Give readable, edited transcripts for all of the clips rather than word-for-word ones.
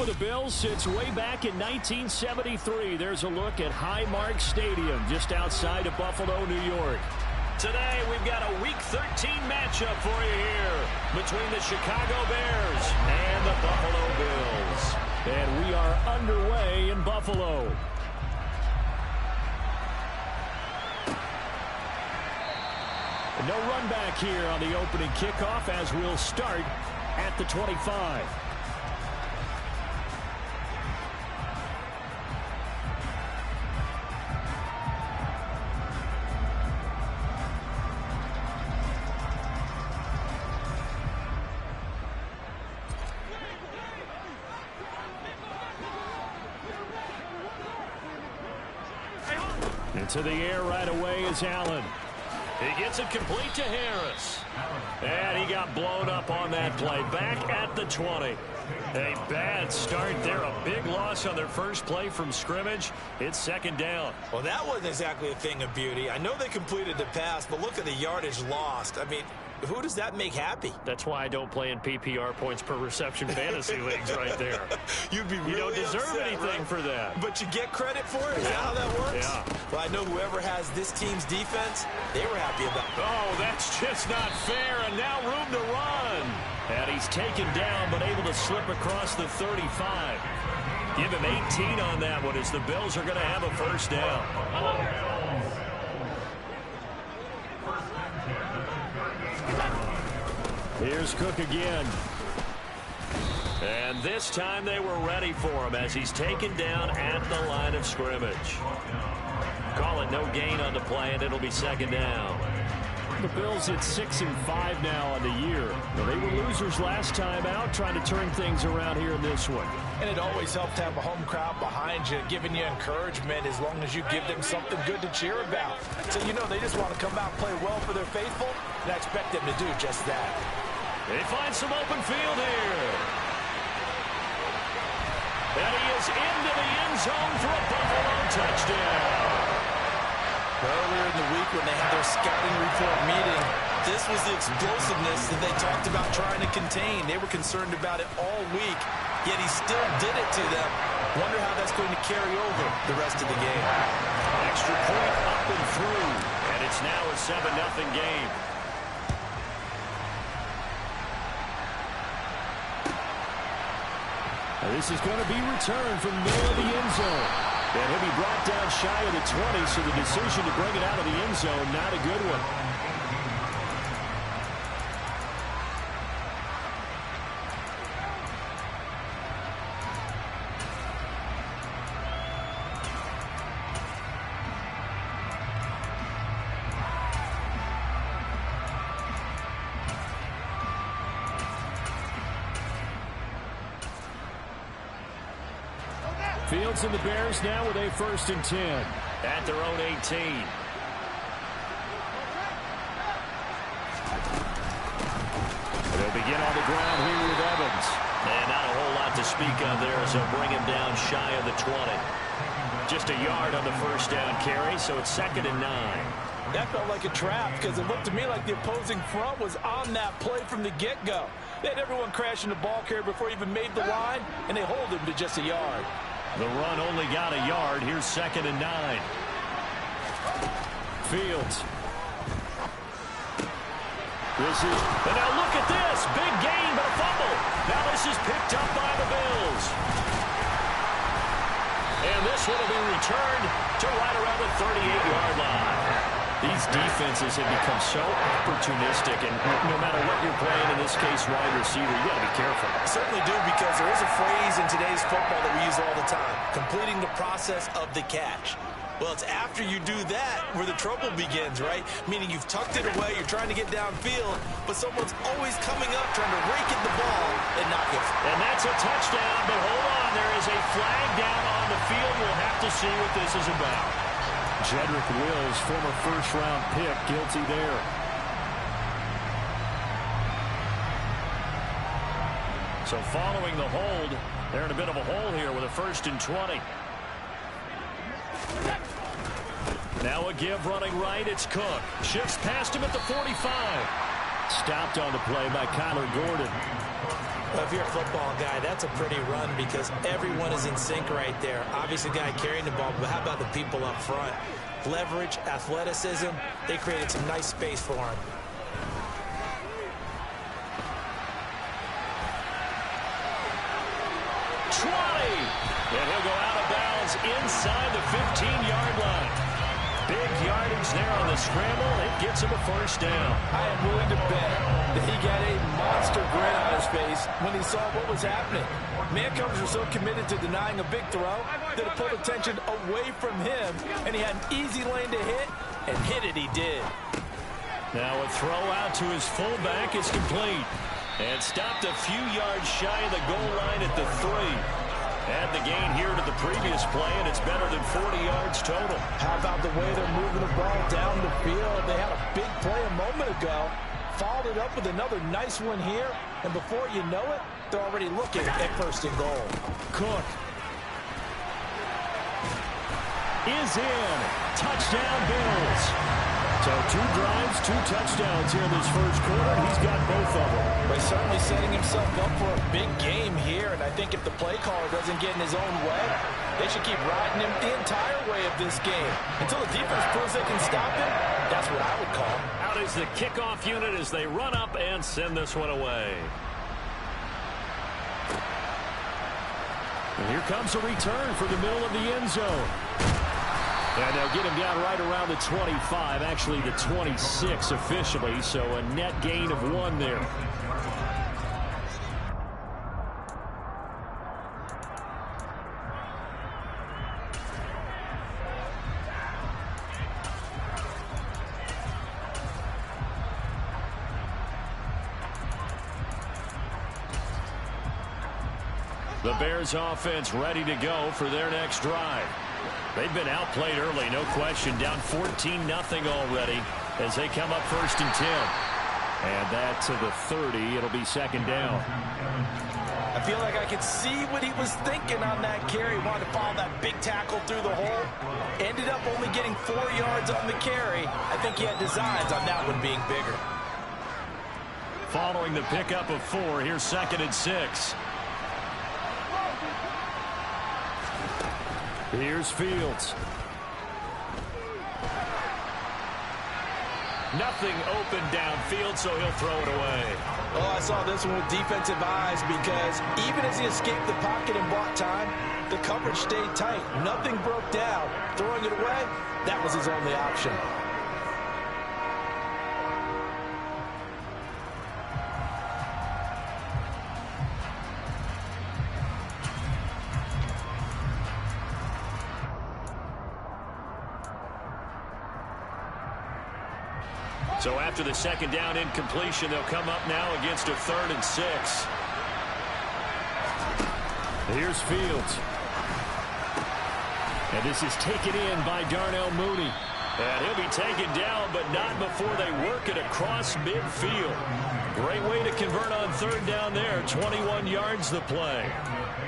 with the Bills since way back in 1973. There's a look at Highmark Stadium just outside of Buffalo, New York. Today, we've got a Week 13 matchup for you here between the Chicago Bears and the Buffalo Bills. And we are underway in Buffalo. No run back here on the opening kickoff as we'll start at the 25. Into the air right away is Allen. He gets it complete to Harris. And he got blown up on that play. Back at the 20. A bad start there. A big loss on their first play from scrimmage. It's second down. Well, that wasn't exactly a thing of beauty. I know they completed the pass, but look at the yardage lost. I mean, who does that make happy? That's why I don't play in PPR points per reception fantasy leagues right there. You'd be really You don't deserve upset, anything right? for that. But you get credit for it? Is that how that works? Yeah. Well, I know whoever has this team's defense, they were happy about it. Oh, that's just not fair. And now room to run. And he's taken down, but able to slip across the 35. Give him 18 on that one as the Bills are going to have a first down. Here's Cook again. And this time they were ready for him as he's taken down at the line of scrimmage. Call it no gain on the play, and it'll be second down. The Bills at 6-5 now on the year. Well, they were losers last time out, trying to turn things around here in this one. And it always helps to have a home crowd behind you, giving you encouragement as long as you give them something good to cheer about. So, you know, they just want to come out and play well for their faithful, and I expect them to do just that. They find some open field here. And he is into the end zone for a Buffalo touchdown. Earlier in the week when they had their scouting report meeting, this was the explosiveness that they talked about trying to contain. They were concerned about it all week, yet he still did it to them. Wonder how that's going to carry over the rest of the game. Extra point up and through, and it's now a 7-0 game. Now this is going to be returned from near the end zone. And he'll be brought down shy of the 20, so the decision to bring it out of the end zone, not a good one. Fields and the Bears now with a 1st and 10 at their own 18. They'll begin on the ground here with Evans. And not a whole lot to speak of there as they'll bring him down shy of the 20. Just a yard on the first down carry, so it's 2nd and 9. That felt like a trap because it looked to me like the opposing front was on that play from the get-go. They had everyone crashing the ball carrier before he even made the line, and they hold him to just a yard. The run only got a yard. Here's 2nd and 9. Fields. And now look at this. Big gain, but a fumble. Now this is picked up by the Bills. And this one will be returned to right around the 38-yard line. These defenses have become so opportunistic, and no matter what you're playing, in this case, wide receiver, you got to be careful. I certainly do, because there is a phrase in today's football that we use all the time, completing the process of the catch. Well, it's after you do that where the trouble begins, right? Meaning you've tucked it away, you're trying to get downfield, but someone's always coming up trying to rake at the ball and knock it. And that's a touchdown, but hold on, there is a flag down on the field. We'll have to see what this is about. Jedrick Wills, former first-round pick, guilty there. So following the hold, they're in a bit of a hole here with a 1st and 20. Now a give running right, it's Cook. Shifts past him at the 45. Stopped on the play by Kyler Gordon. Well, if you're a football guy, that's a pretty run because everyone is in sync right there. Obviously, the guy carrying the ball, but how about the people up front? Leverage, athleticism, they created some nice space for him. And he'll go out of bounds inside the 15-yard line. Big yardage there on the scramble. It gets him a first down. I am willing to bet that he got a monster grin on his face when he saw what was happening. Man-coverage were so committed to denying a big throw that it pulled attention away from him, and he had an easy lane to hit, and hit it he did. Now a throw out to his fullback is complete. And stopped a few yards shy of the goal line at the 3. Add the gain here to the previous play, and it's better than 40 yards total. How about the way they're moving the ball down the field? They had a big play a moment ago, followed it up with another nice one here, and before you know it, they're already looking at first and goal. Cook is in. Touchdown, Bills. So 2 drives, 2 touchdowns here in this first quarter. He's got both of them. But certainly setting himself up for a big game here. And I think if the play caller doesn't get in his own way, they should keep riding him the entire way of this game. Until the defense proves they can stop him, that's what I would call. Out is the kickoff unit as they run up and send this one away. And here comes a return for the middle of the end zone. And they'll get him down right around the 25, actually the 26 officially, so a net gain of 1 there. The Bears offense ready to go for their next drive. They've been outplayed early, no question. Down 14-0 already as they come up 1st and 10. And that to the 30. It'll be second down. I feel like I could see what he was thinking on that carry. Wanted to follow that big tackle through the hole. Ended up only getting 4 yards on the carry. I think he had designs on that one being bigger. Following the pickup of 4, here's 2nd and 6. Here's Fields. Nothing open downfield, so he'll throw it away. Oh, I saw this one with defensive eyes because even as he escaped the pocket and bought time, the coverage stayed tight. Nothing broke down. Throwing it away, that was his only option. So after the second down incompletion, they'll come up now against a 3rd and 6. Here's Fields. And this is taken in by Darnell Mooney. And he'll be taken down, but not before they work it across midfield. Great way to convert on 3rd down there. 21 yards the play.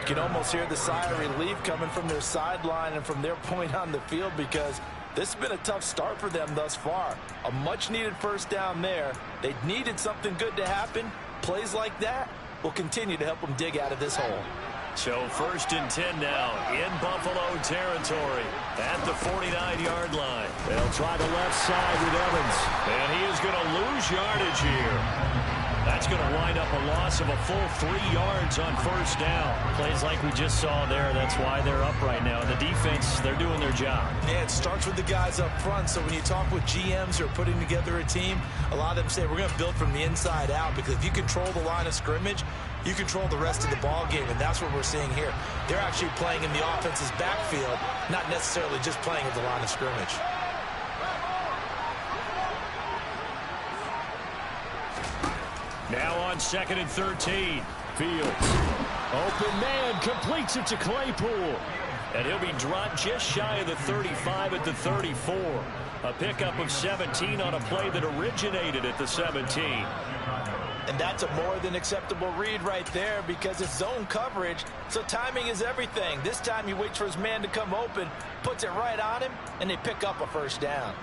You can almost hear the sigh of relief coming from their sideline and from their point on the field because this has been a tough start for them thus far. A much-needed first down there. They needed something good to happen. Plays like that will continue to help them dig out of this hole. So 1st and 10 now in Buffalo territory at the 49-yard line. They'll try the left side with Evans. And he is going to lose yardage here. That's going to wind up a loss of a full 3 yards on 1st down. Plays like we just saw there. That's why they're up right now. The defense, they're doing their job. Yeah, it starts with the guys up front. So when you talk with GMs who are putting together a team, a lot of them say we're going to build from the inside out because if you control the line of scrimmage, you control the rest of the ball game, and that's what we're seeing here. They're actually playing in the offense's backfield, not necessarily just playing at the line of scrimmage. Now on 2nd and 13. Fields. Open man completes it to Claypool. And he'll be dropped just shy of the 35 at the 34. A pickup of 17 on a play that originated at the 17. And that's a more than acceptable read right there because it's zone coverage, so timing is everything. This time he waits for his man to come open, puts it right on him, and they pick up a 1st down.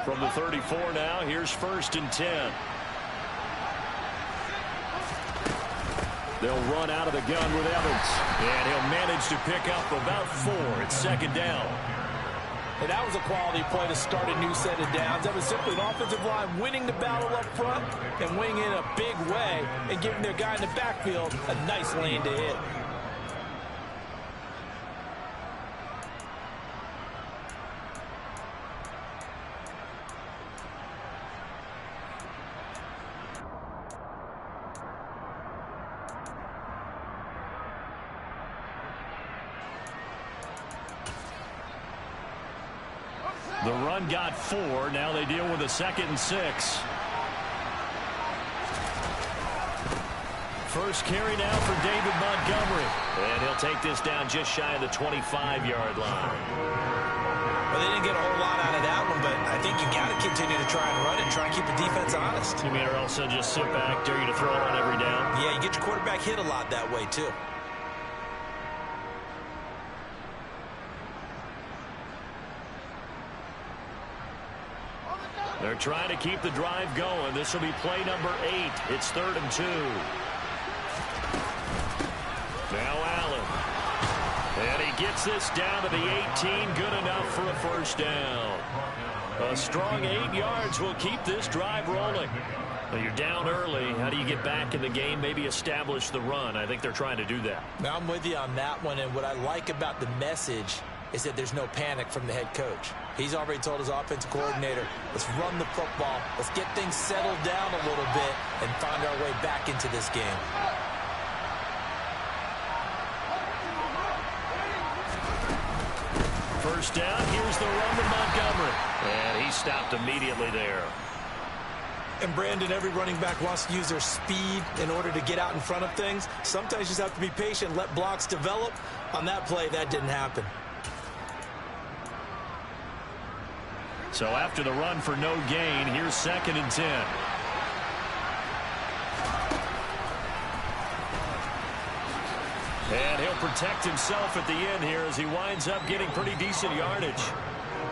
From the 34 now, here's 1st and 10. They'll run out of the gun with Evans. And he'll manage to pick up about 4. It's 2nd down. And that was a quality play to start a new set of downs. That was simply an offensive line winning the battle up front and winning in a big way and giving their guy in the backfield a nice lane to hit. The run got 4. Now they deal with a 2nd and 6. First carry now for David Montgomery. And he'll take this down just shy of the 25-yard line. Well, they didn't get a whole lot out of that one, but I think you got to continue to try and run it and try and keep the defense honest. You mean or also just sit back, dare you to throw it on every down? Yeah, you get your quarterback hit a lot that way, too. They're trying to keep the drive going. This will be play number 8. It's 3rd and 2. Now Allen. And he gets this down to the 18. Good enough for a 1st down. A strong 8 yards will keep this drive rolling. Well, you're down early. How do you get back in the game? Maybe establish the run. I think they're trying to do that. Now, I'm with you on that one, and what I like about the message is that there's no panic from the head coach. He's already told his offensive coordinator, let's run the football, let's get things settled down a little bit and find our way back into this game. First down, here's the run to Montgomery. And he stopped immediately there. And Brandon, every running back wants to use their speed in order to get out in front of things. Sometimes you just have to be patient, let blocks develop. On that play, that didn't happen. So after the run for no gain, here's 2nd and 10. And he'll protect himself at the end here as he winds up getting pretty decent yardage.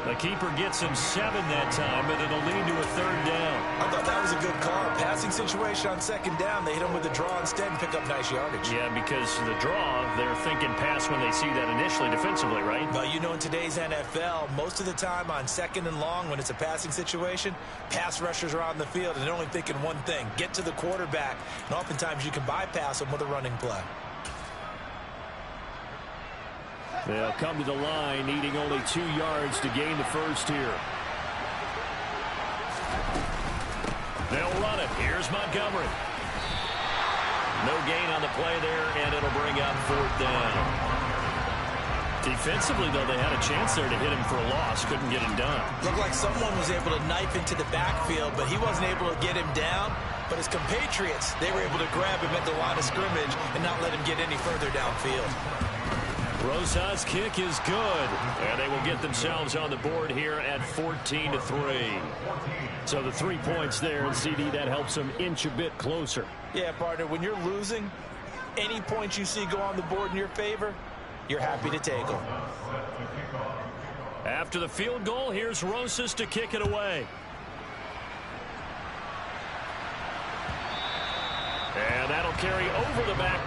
The keeper gets him 7 that time, but it'll lead to a 3rd down. I thought that was a good call. Passing situation on 2nd down. They hit him with the draw instead and pick up nice yardage. Yeah, because the draw, they're thinking pass when they see that initially defensively, right? Well, you know, in today's NFL, most of the time on 2nd and long, when it's a passing situation, pass rushers are on the field, and they're only thinking one thing, get to the quarterback. And oftentimes you can bypass them with a running play. They'll come to the line, needing only 2 yards to gain the first here. They'll run it. Here's Montgomery. No gain on the play there, and it'll bring up 4th down. Defensively, though, they had a chance there to hit him for a loss. Couldn't get him done. Looked like someone was able to knife into the backfield, but he wasn't able to get him down. But his compatriots, they were able to grab him at the line of scrimmage and not let him get any further downfield. Rosas' kick is good, and they will get themselves on the board here at 14-3. So the 3 points there, and CD, that helps them inch a bit closer. Yeah, partner, when you're losing, any points you see go on the board in your favor, you're happy to take them. After the field goal, here's Rosas to kick it away. And that'll carry over the back.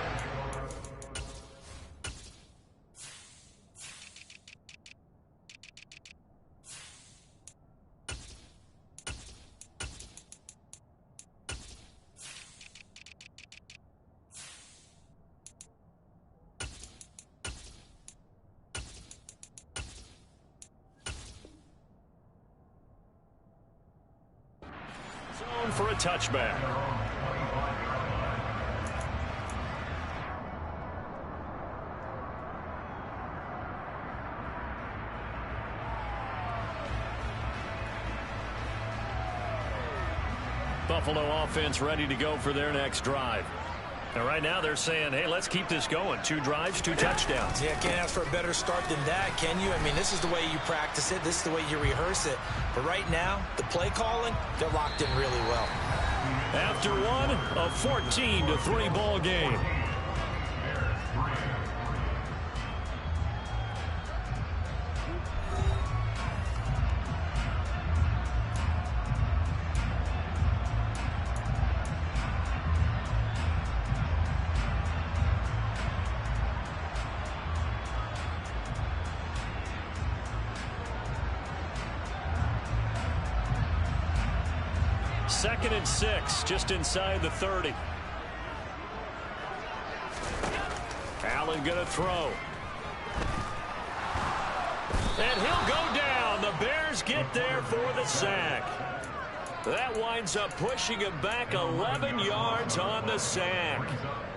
For a touchback. Buffalo offense ready to go for their next drive. And right now they're saying, hey, let's keep this going. 2 drives, 2 touchdowns. Yeah, can't ask for a better start than that, can you? I mean, this is the way you practice it. This is the way you rehearse it. But right now, the play calling, they're locked in really well. After one, a 14-3 ball game. 2nd and 6, just inside the 30. Allen going to throw. And he'll go down. The Bears get there for the sack. That winds up pushing him back 11 yards on the sack.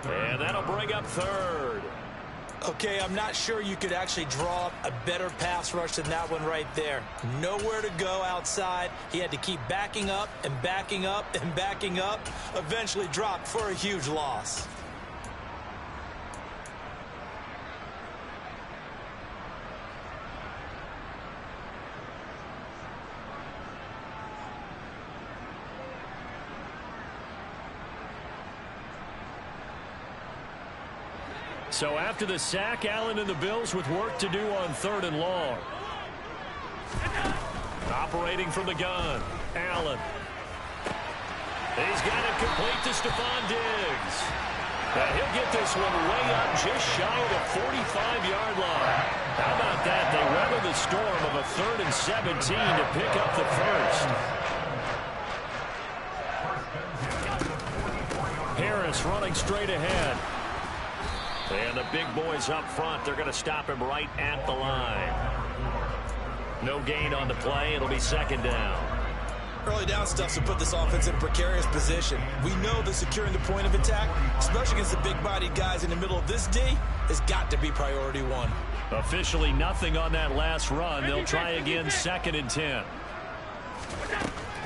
And that'll bring up 3rd. Okay, I'm not sure you could actually draw up a better pass rush than that one right there. Nowhere to go outside. He had to keep backing up and backing up and backing up. Eventually dropped for a huge loss. So after the sack, Allen and the Bills with work to do on 3rd and long. Operating from the gun, Allen. He's got it complete to Stephon Diggs. And he'll get this one way up just shy of the 45-yard line. How about that? They weather the storm of a 3rd and 17 to pick up the first. Harris running straight ahead. And the big boys up front, they're going to stop him right at the line. No gain on the play. It'll be 2nd down. Early down stuff to put this offense in a precarious position. We know that securing the point of attack, especially against the big-bodied guys in the middle of this D, has got to be priority 1. Officially nothing on that last run. They'll try again 2nd and 10.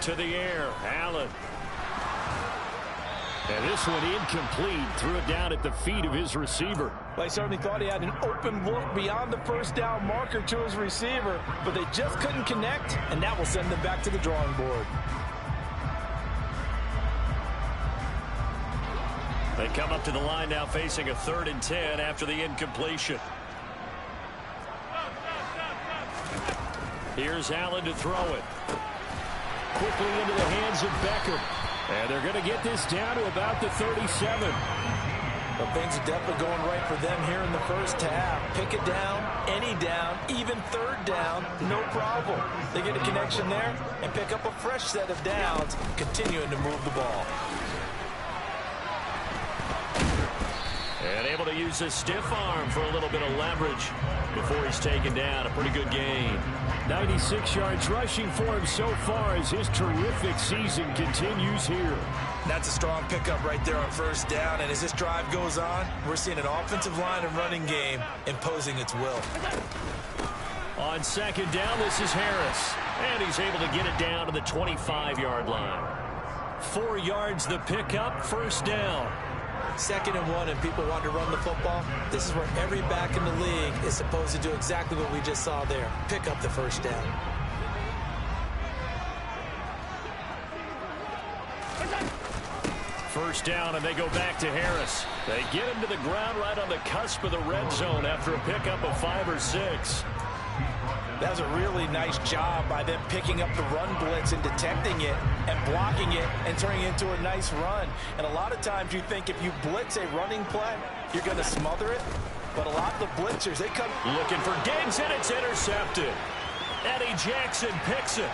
To the air, Allen. And this one incomplete. Threw it down at the feet of his receiver. Well, he certainly thought he had an open look beyond the first down marker to his receiver, but they just couldn't connect, and that will send them back to the drawing board. They come up to the line now facing a 3rd and 10 after the incompletion. Here's Allen to throw it. Quickly into the hands of Beckham. And they're going to get this down to about the 37. Well, things are definitely going right for them here in the first half. Pick it down, any down, even 3rd down, no problem. They get a connection there and pick up a fresh set of downs, continuing to move the ball. And able to use his stiff arm for a little bit of leverage before he's taken down. A pretty good gain. 96 yards rushing for him so far as his terrific season continues here. That's a strong pickup right there on 1st down. And as this drive goes on, we're seeing an offensive line and running game imposing its will. On 2nd down, this is Harris. And he's able to get it down to the 25-yard line. 4 yards the pickup, 1st down. 2nd and 1, and people want to run the football. This is where every back in the league is supposed to do exactly what we just saw there. Pick up the 1st down. First down, and they go back to Harris. They get him to the ground right on the cusp of the red zone after a pickup of 5 or 6. That was a really nice job by them picking up the run blitz and detecting it and blocking it and turning it into a nice run. And a lot of times you think if you blitz a running play, you're going to smother it. But a lot of the blitzers, they come looking for Diggs, and it's intercepted. Eddie Jackson picks it.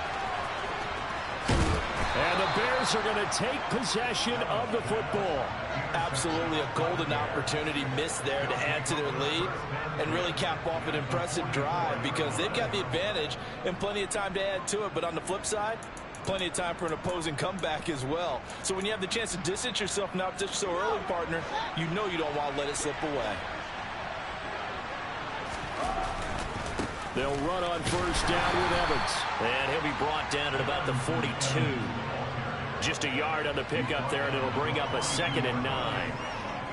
And the Bears are going to take possession of the football. Absolutely a golden opportunity missed there to add to their lead and really cap off an impressive drive because they've got the advantage and plenty of time to add to it. But on the flip side, plenty of time for an opposing comeback as well. So when you have the chance to distance yourself not just so early, partner, you know you don't want to let it slip away. They'll run on 1st down with Evans. And he'll be brought down at about the 42. Just a yard on the pickup there, and it'll bring up a 2nd and 9.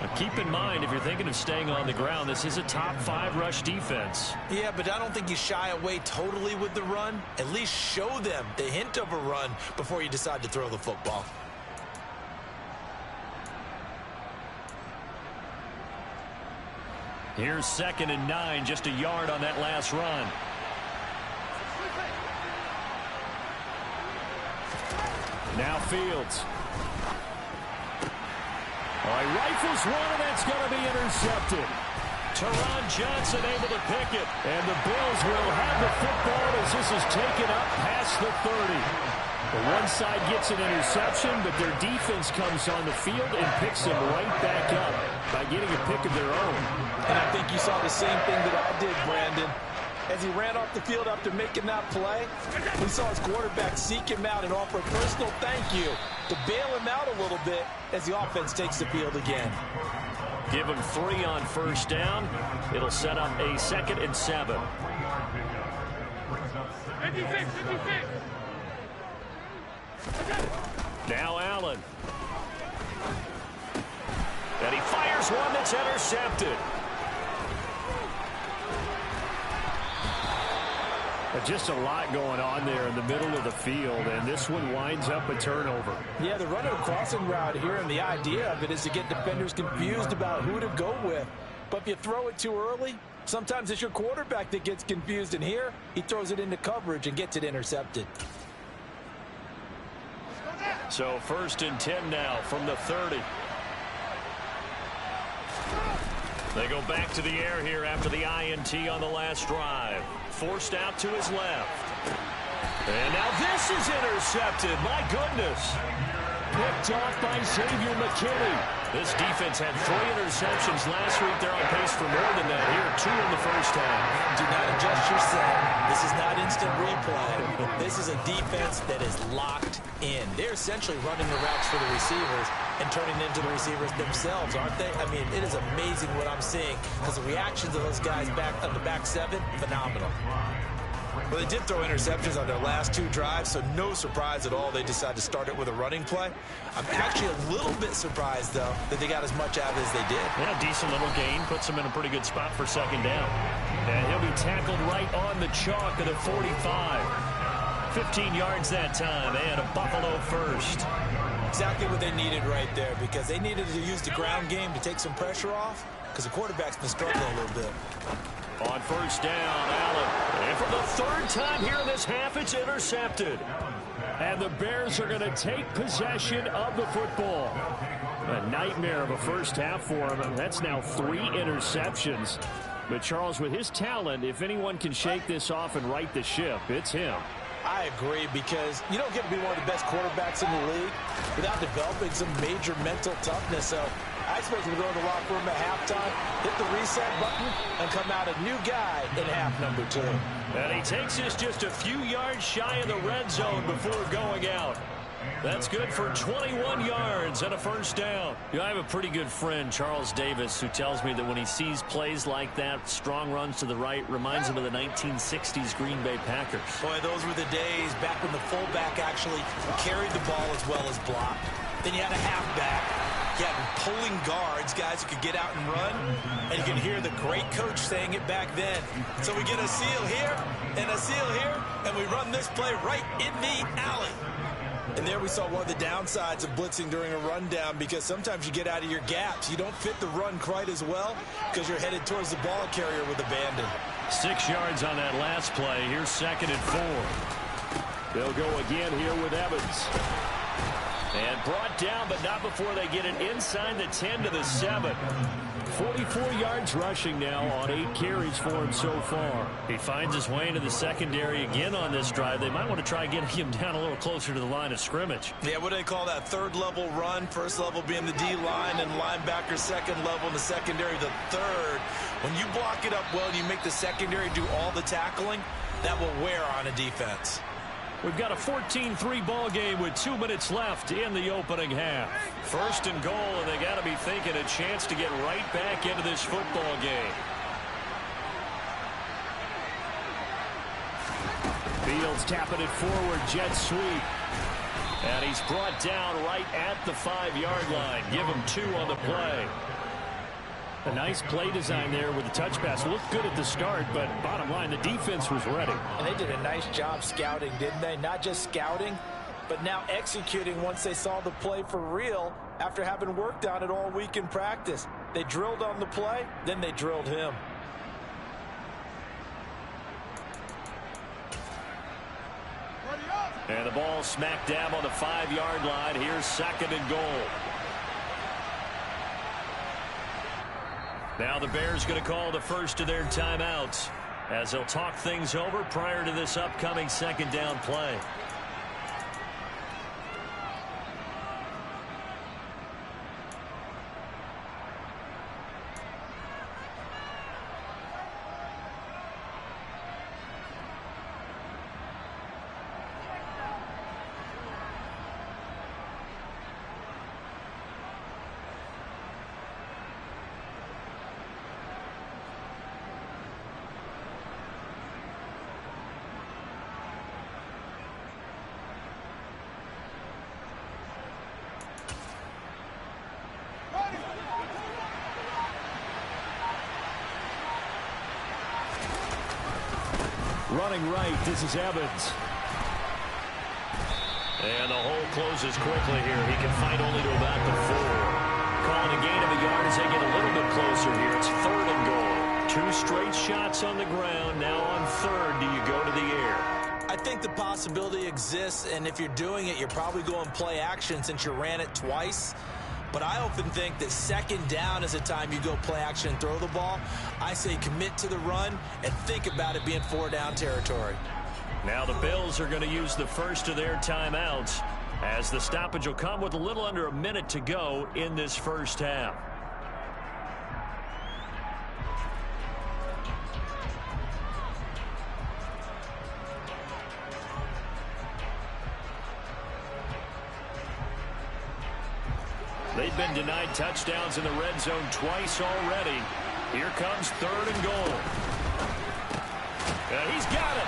Now keep in mind, if you're thinking of staying on the ground, this is a top 5 rush defense. Yeah, but I don't think you shy away totally with the run. At least show them the hint of a run before you decide to throw the football. Here's 2nd and 9, just a yard on that last run. Now Fields. All right, rifles one, and that's going to be intercepted. Teron Johnson able to pick it, and the Bills will have the football as this is taken up past the 30. Well, one side gets an interception, but their defense comes on the field and picks them right back up by getting a pick of their own. And I think you saw the same thing that I did, Brandon. As he ran off the field after making that play, we saw his quarterback seek him out and offer a personal thank you to bail him out a little bit as the offense takes the field again. Give him 3 on first down. It'll set up a 2nd and 7. Now Allen. And he fires one that's intercepted. Just a lot going on there in the middle of the field, and this one winds up a turnover. Yeah, they're running a crossing route here, and the idea of it is to get defenders confused about who to go with. But if you throw it too early, sometimes it's your quarterback that gets confused, and here he throws it into coverage and gets it intercepted. So 1st and 10 now from the 30. They go back to the air here after the INT on the last drive. Forced out to his left. And now this is intercepted. My goodness. Picked off by Xavier McKinney. This defense had 3 interceptions last week. They're on pace for more than that here. 2 in the first half. Do not adjust your set. This is not instant replay. This is a defense that is locked in. They're essentially running the routes for the receivers and turning into the receivers themselves, aren't they? I mean, it is amazing what I'm seeing because the reactions of those guys back on the back 7, phenomenal. Well, they did throw interceptions on their last 2 drives, so no surprise at all they decided to start it with a running play. I'm actually a little bit surprised, though, that they got as much out of it as they did. Yeah, decent little gain. Puts them in a pretty good spot for 2nd down. And he'll be tackled right on the chalk of the 45. 15 yards that time, and a Buffalo first. Exactly what they needed right there, because they needed to use the ground game to take some pressure off, because the quarterback's been struggling a little bit. On first down, Allen. And for the 3rd time here in this half, it's intercepted. And the Bears are going to take possession of the football. A nightmare of a first half for him, and that's now 3 interceptions. But Charles, with his talent, if anyone can shake this off and right the ship, it's him. I agree, because you don't get to be one of the best quarterbacks in the league without developing some major mental toughness. So I expect him to go to the locker room at halftime, hit the reset button, and come out a new guy in half number 2. And he takes us just a few yards shy of the red zone before going out. That's good for 21 yards and a first down. You know, I have a pretty good friend, Charles Davis, who tells me that when he sees plays like that, strong runs to the right, reminds him of the 1960s Green Bay Packers. Boy, those were the days back when the fullback actually carried the ball as well as blocked. Then you had a halfback. You had pulling guards, guys who could get out and run. And you can hear the great coach saying it back then. So we get a seal here and a seal here, and we run this play right in the alley. And there we saw one of the downsides of blitzing during a rundown, because sometimes you get out of your gaps. You don't fit the run quite as well because you're headed towards the ball carrier with abandon. 6 yards on that last play. Here's 2nd and 4. They'll go again here with Evans. And brought down, but not before they get it inside the 10 to the 7. 44 yards rushing now on 8 carries for him so far. He finds his way into the secondary again on this drive. They might want to try getting him down a little closer to the line of scrimmage. Yeah, what do they call that? 3rd level run. 1st level being the D-line, and linebacker 2nd level, and the secondary the 3rd. When you block it up well and you make the secondary do all the tackling, that will wear on a defense. We've got a 14-3 ball game with 2 minutes left in the opening half. 1st and goal, and they got to be thinking a chance to get right back into this football game. Fields tapping it forward, jet sweep. And he's brought down right at the 5-yard line. Give him 2 on the play. A nice play design there with the touch pass. Looked good at the start, but bottom line, the defense was ready. And they did a nice job scouting, didn't they? Not just scouting, but now executing once they saw the play for real after having worked on it all week in practice. They drilled on the play, then they drilled him. And the ball smack dab on the 5-yard line. Here's 2nd and goal. Now the Bears going to call the first of their timeouts as they'll talk things over prior to this upcoming 2nd down play. Running right, this is Evans. And the hole closes quickly here. He can fight only to about the 4. Calling a gain of a yard as they get a little bit closer here. It's 3rd and goal. 2 straight shots on the ground. Now on 3rd, do you go to the air? I think the possibility exists, and if you're doing it, you're probably going play action since you ran it twice. But I often think that 2nd down is the time you go play action and throw the ball. I say commit to the run and think about it being 4-down territory. Now the Bills are going to use the first of their timeouts as the stoppage will come with a little under a minute to go in this first half. They've been denied touchdowns in the red zone twice already. Here comes 3rd and goal. And he's got it.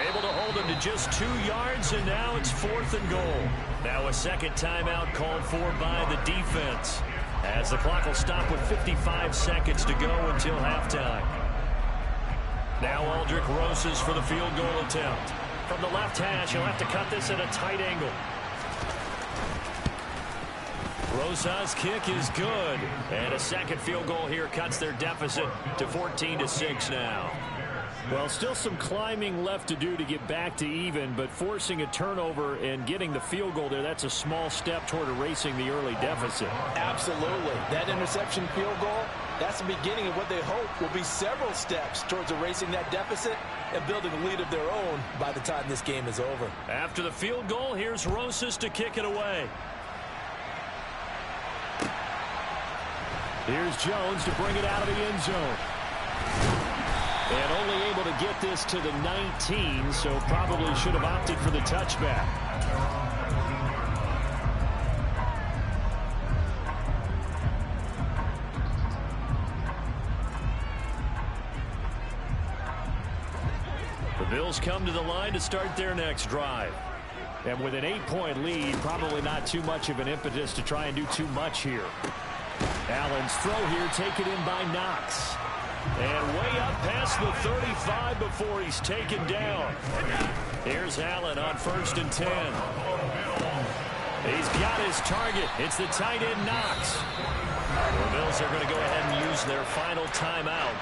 Able to hold him to just 2 yards, and now it's 4th and goal. Now a second timeout called for by the defense, as the clock will stop with 55 seconds to go until halftime. Now Aldrick Rosas for the field goal attempt. From the left hash, he'll have to cut this at a tight angle. Rosas' kick is good, and a second field goal here cuts their deficit to 14-6 now. Well, still some climbing left to do to get back to even, but forcing a turnover and getting the field goal there, that's a small step toward erasing the early deficit. Absolutely. That interception field goal, that's the beginning of what they hope will be several steps towards erasing that deficit and building a lead of their own by the time this game is over. After the field goal, here's Rosas to kick it away. Here's Jones to bring it out of the end zone. And only able to get this to the 19, so probably should have opted for the touchback. The Bills come to the line to start their next drive. And with an 8-point lead, probably not too much of an impetus to try and do too much here. Allen's throw here taken in by Knox. And way up past the 35 before he's taken down. Here's Allen on 1st and 10. He's got his target. It's the tight end Knox. The Bills are going to go ahead and use their final timeout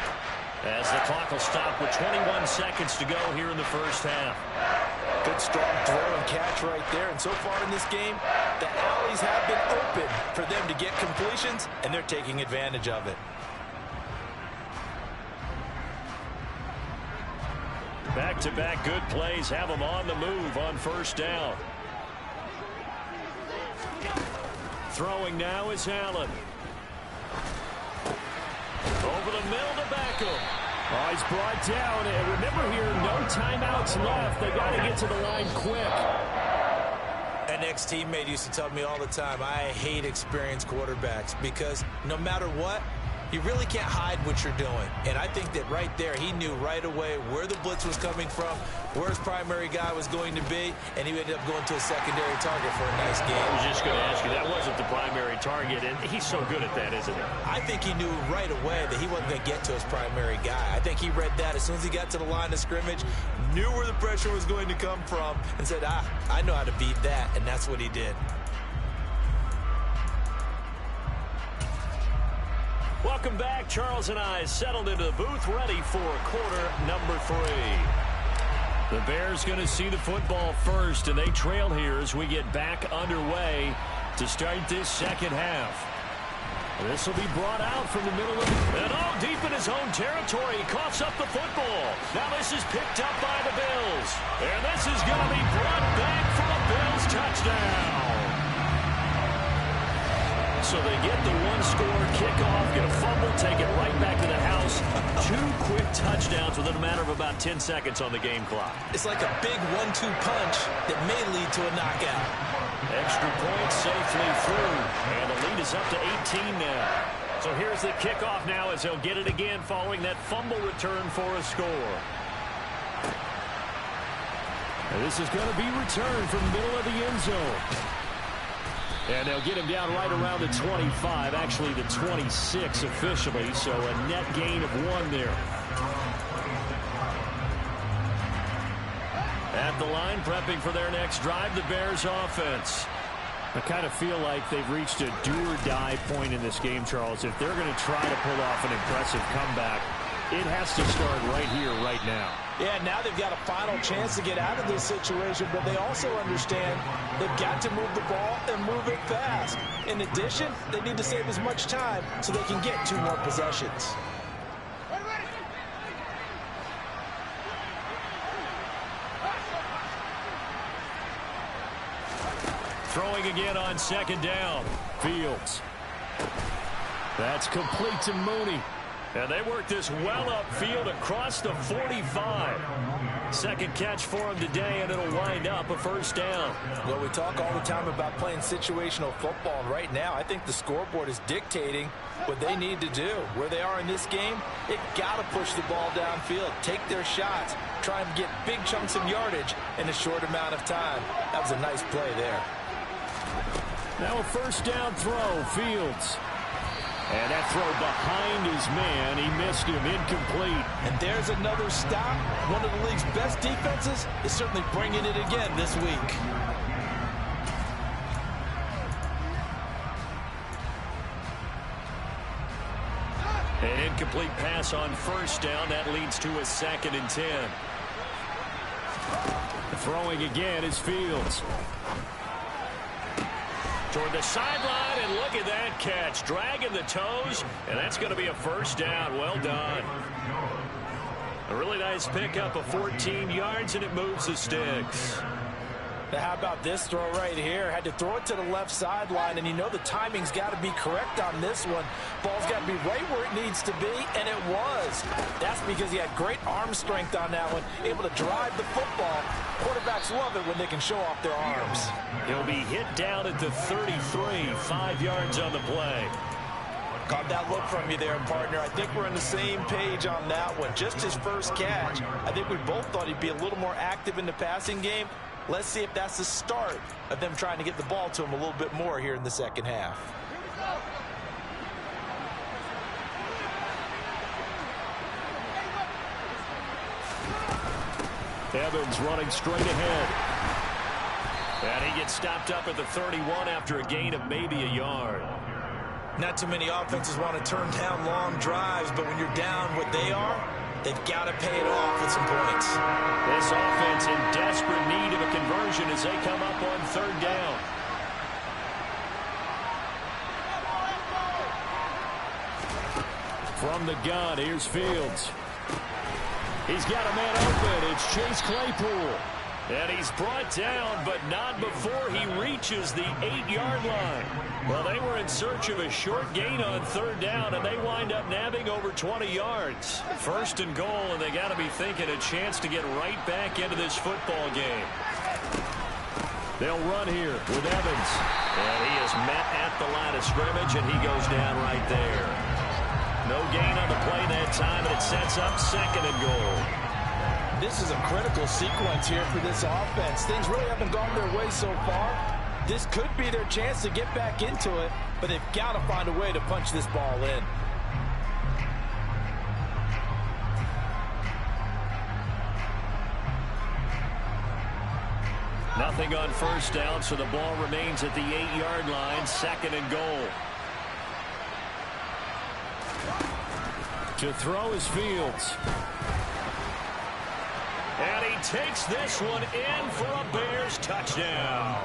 as the clock will stop with 21 seconds to go here in the first half. Good strong throw and catch right there. And so far in this game, the alleys have been open for them to get completions, and they're taking advantage of it. Back-to-back good plays have them on the move on 1st down. Throwing now is Allen. Over the middle to Beckham. Oh, he's brought down. And remember here, no timeouts left. They got to get to the line quick. An ex-teammate used to tell me all the time, I hate experienced quarterbacks because no matter what, you really can't hide what you're doing. And I think that right there, he knew right away where the blitz was coming from, where his primary guy was going to be, and he ended up going to a secondary target for a nice game. I was just going to ask you, that wasn't the primary target, and he's so good at that, isn't he? I think he knew right away that he wasn't going to get to his primary guy. I think he read that as soon as he got to the line of scrimmage, knew where the pressure was going to come from, and said, I know how to beat that, and that's what he did. Welcome back. Charles and I settled into the booth, ready for quarter number 3. The Bears going to see the football first, and they trail here as we get back underway to start this second half. This will be brought out from the middle of and deep in his own territory. He coughs up the football. Now this is picked up by the Bills. And this is going to be brought back for a Bills touchdown. So they get the one-score kickoff, get a fumble, take it right back to the house. 2 quick touchdowns within a matter of about 10 seconds on the game clock. It's like a big 1-2 punch that may lead to a knockout. Extra point safely through, and the lead is up to 18 now. So here's the kickoff now as they'll get it again following that fumble return for a score. And this is going to be returned from the middle of the end zone. And they'll get him down right around the 25, actually the 26 officially, so a net gain of 1 there. At the line, prepping for their next drive, the Bears offense. I kind of feel like they've reached a do-or-die point in this game, Charles. If they're going to try to pull off an impressive comeback, it has to start right here, right now. Yeah, now they've got a final chance to get out of this situation, but they also understand they've got to move the ball and move it fast. In addition, they need to save as much time so they can get 2 more possessions. Throwing again on 2nd down. Fields. That's complete to Mooney. And they work this well upfield across the 45. Second catch for him today, and it'll wind up a 1st down. Well, we talk all the time about playing situational football, and right now I think the scoreboard is dictating what they need to do. Where they are in this game, they've got to push the ball downfield, take their shots, try and get big chunks of yardage in a short amount of time. That was a nice play there. Now a 1st down throw, Fields. And that throw behind his man, he missed him, incomplete. And there's another stop. One of the league's best defenses is certainly bringing it again this week. An incomplete pass on 1st down. That leads to a 2nd and 10. Throwing again is Fields. Toward the sideline, and look at that catch. Dragging the toes, and that's going to be a 1st down. Well done. A really nice pickup of 14 yards, and it moves the sticks. Now, how about this throw right here? Had to throw it to the left sideline, and you know the timing's got to be correct on this one. Ball's got to be right where it needs to be, and it was. That's because he had great arm strength on that one, able to drive the football. Quarterbacks love it when they can show off their arms. He'll be hit down at the 33, 5 yards on the play. Caught that look from you there, partner. I think we're on the same page on that one. Just his first catch. I think we both thought he'd be a little more active in the passing game. Let's see if that's the start of them trying to get the ball to him a little bit more here in the second half. Evans running straight ahead. And he gets stopped up at the 31 after a gain of maybe a yard. Not too many offenses want to turn down long drives, but when you're down what they are, they've got to pay it off with some points. This offense in desperate need of a conversion as they come up on 3rd down. From the gun, here's Fields. He's got a man open. It's Chase Claypool. And he's brought down, but not before he reaches the 8-yard line. Well, they were in search of a short gain on 3rd down, and they wind up nabbing over 20 yards. 1st and goal, and they got to be thinking a chance to get right back into this football game. They'll run here with Evans. And he is met at the line of scrimmage, and he goes down right there. No gain on the play that time, and it sets up 2nd and goal. This is a critical sequence here for this offense. Things really haven't gone their way so far. This could be their chance to get back into it, but they've got to find a way to punch this ball in. Nothing on 1st down, so the ball remains at the 8-yard line, 2nd and goal. To throw is Fields. And he takes this one in for a Bears touchdown.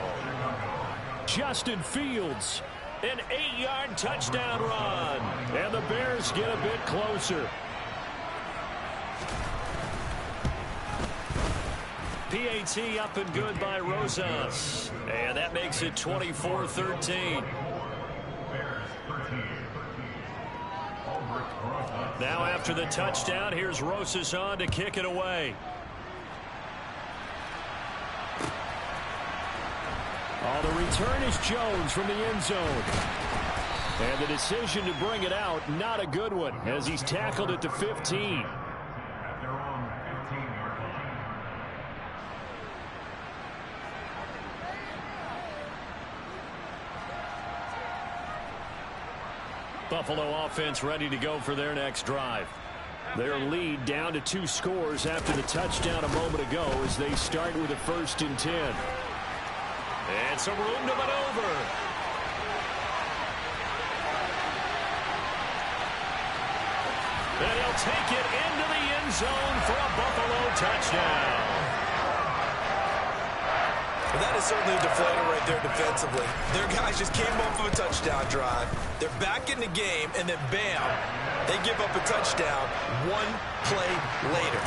Justin Fields, an 8-yard touchdown run. And the Bears get a bit closer. PAT up and good by Rosas. And that makes it 24-13. Now after the touchdown, here's Rosas on to kick it away. Oh, the return is Jones from the end zone. And the decision to bring it out, not a good one, as he's tackled at the 15. Buffalo offense ready to go for their next drive. Their lead down to 2 scores after the touchdown a moment ago as they start with a 1st and 10. And some room to maneuver. And he'll take it into the end zone for a Buffalo touchdown. Well, that is certainly a deflator right there defensively. Their guys just came off of a touchdown drive. They're back in the game, and then bam, they give up a touchdown 1 play later.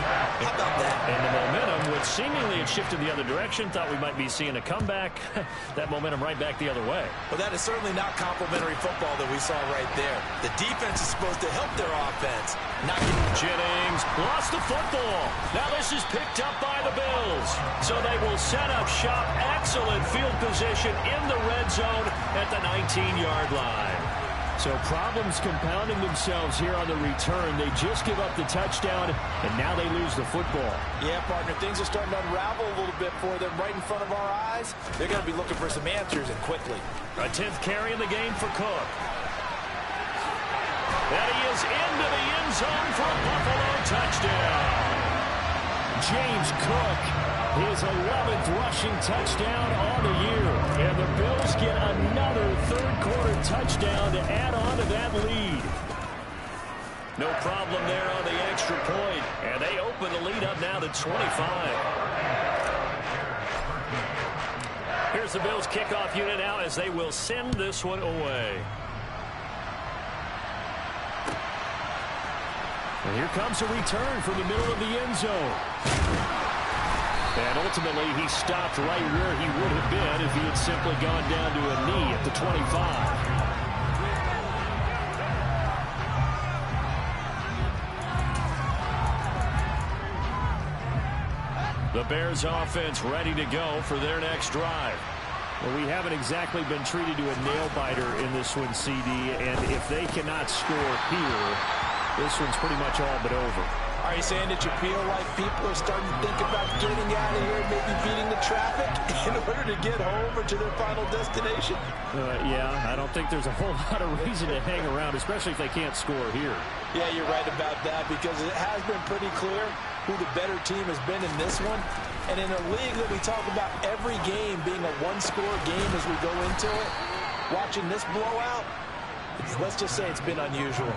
How about that? And the momentum, which seemingly had shifted the other direction, thought we might be seeing a comeback. That momentum right back the other way. Well, that is certainly not complimentary football that we saw right there. The defense is supposed to help their offense. Not Jennings lost the football. Now this is picked up by the Bills. So they will set up shop. Excellent field position in the red zone at the 19-yard line. So problems compounding themselves here on the return. They just give up the touchdown, and now they lose the football. Yeah, partner, things are starting to unravel a little bit for them right in front of our eyes. They're going to be looking for some answers, and quickly. A 10th carry in the game for Cook. And he is into the end zone for a Buffalo touchdown. James Cook, his 11th rushing touchdown on the year. And the Bills get another third-quarter touchdown to add on to that lead. No problem there on the extra point. And they open the lead up now to 25. Here's the Bills kickoff unit now as they will send this one away. And here comes a return from the middle of the end zone. And ultimately, he stopped right where he would have been if he had simply gone down to a knee at the 25. The Bears offense ready to go for their next drive. Well, we haven't exactly been treated to a nail-biter in this one, CD, and if they cannot score here, this one's pretty much all but over. Are you saying that you feel like people are starting to think about getting out of here, maybe beating the traffic in order to get home or to their final destination? Yeah, I don't think there's a whole lot of reason to hang around, especially if they can't score here. Yeah, you're right about that because it has been pretty clear who the better team has been in this one. And in a league that we talk about every game being a one-score game as we go into it, watching this blowout, let's just say it's been unusual.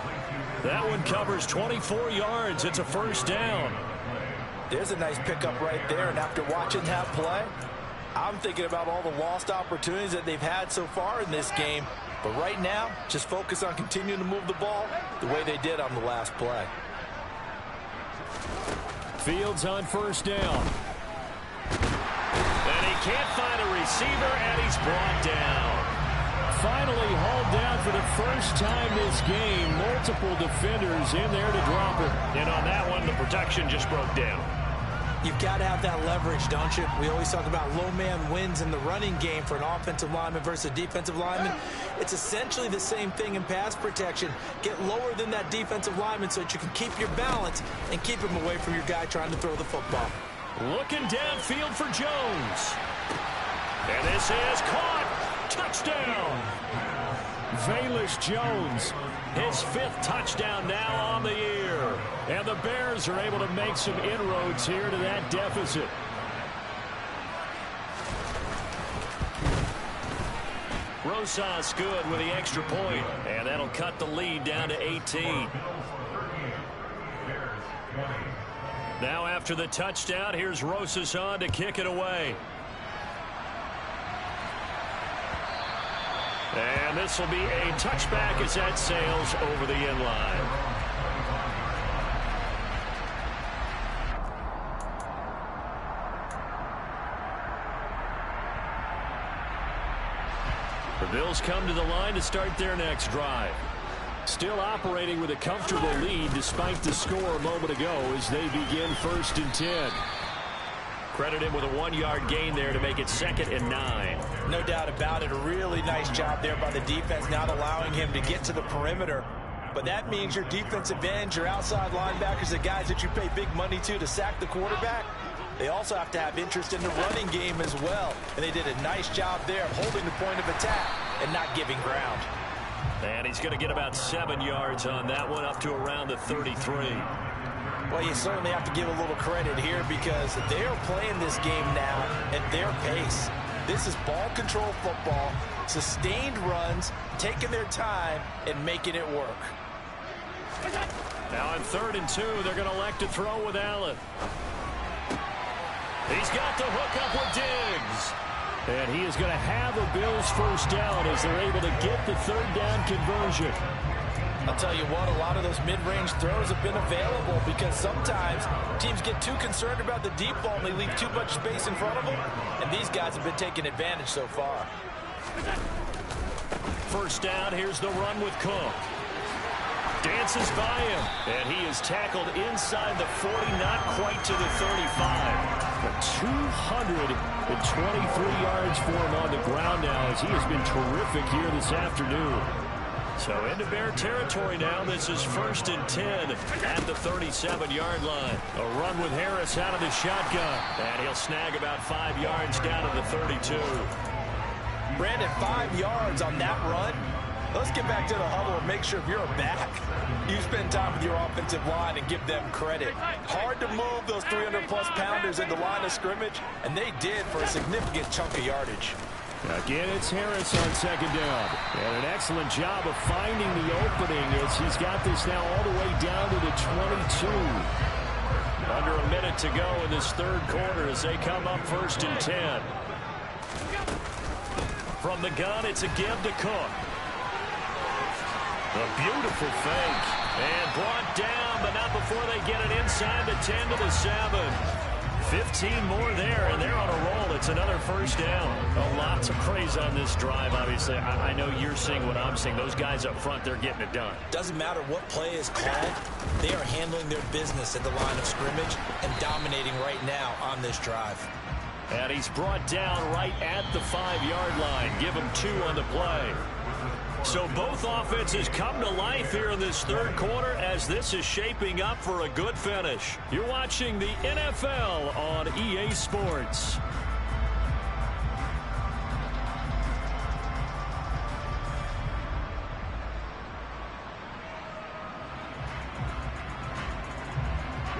That one covers 24 yards. It's a 1st down. There's a nice pickup right there, and after watching that play, I'm thinking about all the lost opportunities that they've had so far in this game. But right now, just focus on continuing to move the ball the way they did on the last play. Fields on 1st down. And he can't find a receiver, and he's brought down. Finally hauled down for the first time this game. Multiple defenders in there to drop it. And on that one, the protection just broke down. You've got to have that leverage, don't you? We always talk about low man wins in the running game for an offensive lineman versus a defensive lineman. It's essentially the same thing in pass protection. Get lower than that defensive lineman so that you can keep your balance and keep him away from your guy trying to throw the football. Looking downfield for Jones. And this is caught. Touchdown. Velus Jones, his 5th touchdown now on the year. And the Bears are able to make some inroads here to that deficit. Rosas good with the extra point. And that'll cut the lead down to 18. Now after the touchdown, here's Rosas on to kick it away. And this will be a touchback as that sails over the end line. The Bills come to the line to start their next drive. Still operating with a comfortable lead despite the score a moment ago as they begin 1st and 10. Credit him with a 1-yard gain there to make it 2nd and 9. No doubt about it. A really nice job there by the defense, not allowing him to get to the perimeter. But that means your defensive ends, your outside linebackers, the guys that you pay big money to sack the quarterback, they also have to have interest in the running game as well. And they did a nice job there of holding the point of attack and not giving ground. And he's going to get about 7 yards on that one, up to around the 33. Well, you certainly have to give a little credit here because they're playing this game now at their pace. This is ball control football, sustained runs, taking their time, and making it work. Now on 3rd and 2, they're going to elect to throw with Allen. He's got the hook up with Diggs. And he is going to have a Bills first down as they're able to get the 3rd down conversion. I'll tell you what, a lot of those mid-range throws have been available because sometimes teams get too concerned about the deep ball and they leave too much space in front of them. And these guys have been taking advantage so far. First down, here's the run with Cook. Dances by him, and he is tackled inside the 40, not quite to the 35. But 223 yards for him on the ground now as he has been terrific here this afternoon. So into Bear territory now. This is 1st and 10 at the 37-yard line. A run with Harris out of the shotgun. And he'll snag about 5 yards down to the 32. Brandon, 5 yards on that run. Let's get back to the huddle and make sure if you're a back, you spend time with your offensive line and give them credit. Hard to move those 300-plus pounders in the line of scrimmage, and they did for a significant chunk of yardage. Again, it's Harris on 2nd down. And an excellent job of finding the opening as he's got this now all the way down to the 22. Under a minute to go in this 3rd quarter as they come up 1st and 10. From the gun, it's a give to Cook. A beautiful fake. And brought down, but not before they get it inside the 10 to the 7. 15 more there, and they're on a roll. It's another first down. Lots of praise on this drive, obviously. I know you're seeing what I'm seeing. Those guys up front, they're getting it done. Doesn't matter what play is called. They are handling their business at the line of scrimmage and dominating right now on this drive. And he's brought down right at the 5-yard line. Give him 2 on the play. So both offenses come to life here in this 3rd quarter as this is shaping up for a good finish. You're watching the NFL on EA Sports.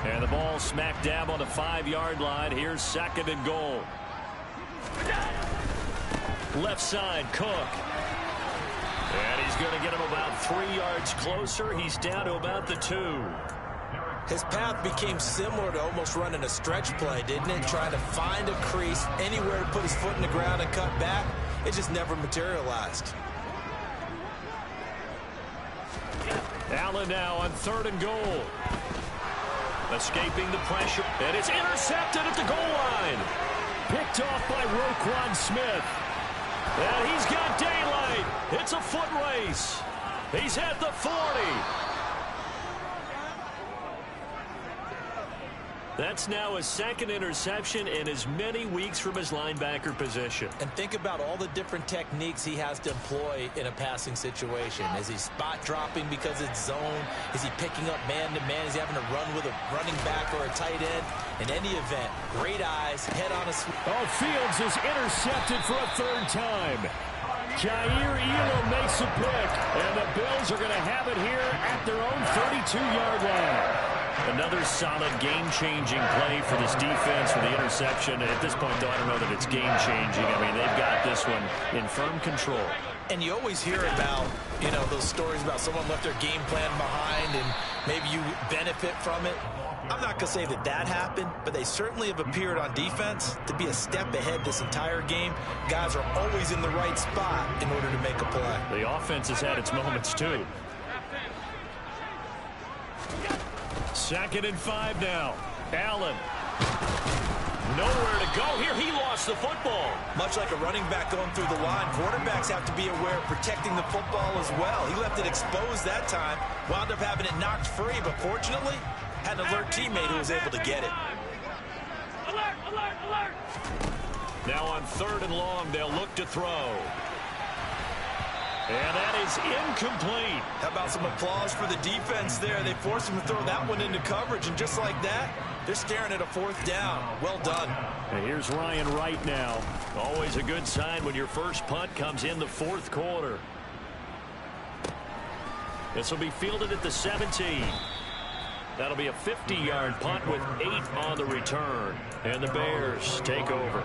And the ball smack dab on the 5-yard line. Here's 2nd and goal. Left side, Cook. And he's going to get him about 3 yards closer. He's down to about the 2. His path became similar to almost running a stretch play, didn't it? Trying to find a crease, anywhere to put his foot in the ground and cut back. It just never materialized. Allen now on 3rd and goal. Escaping the pressure. And it's intercepted at the goal line. Picked off by Roquan Smith. And he's got daylight. It's a foot race. He's at the 40. That's now his 2nd interception in as many weeks from his linebacker position. And think about all the different techniques he has to employ in a passing situation. Is he spot dropping because it's zone? Is he picking up man-to-man? Is he having to run with a running back or a tight end? In any event, great eyes, head on a sweep. Oh, Fields is intercepted for a 3rd time. Jair Elam makes a pick, and the Bills are going to have it here at their own 32-yard line. Another solid game-changing play for this defense for the interception. At this point, though, I don't know that it's game-changing. I mean, they've got this one in firm control. And you always hear about, you know, those stories about someone left their game plan behind and maybe you benefit from it. I'm not going to say that that happened, but they certainly have appeared on defense to be a step ahead this entire game. Guys are always in the right spot in order to make a play. The offense has had its moments, too. 2nd and 5 now. Allen. Nowhere to go here. He lost the football. Much like a running back going through the line, quarterbacks have to be aware of protecting the football as well. He left it exposed that time, wound up having it knocked free, but fortunately, had an alert teammate who was able to get it. Alert, alert, alert. Now on 3rd and long, they'll look to throw. And that is incomplete. How about some applause for the defense there? They forced him to throw that one into coverage, and just like that, they're staring at a 4th down. Well done. And here's Ryan Wright now. Always a good sign when your first punt comes in the 4th quarter. This will be fielded at the 17. That'll be a 50-yard punt with 8 on the return. And the Bears take over.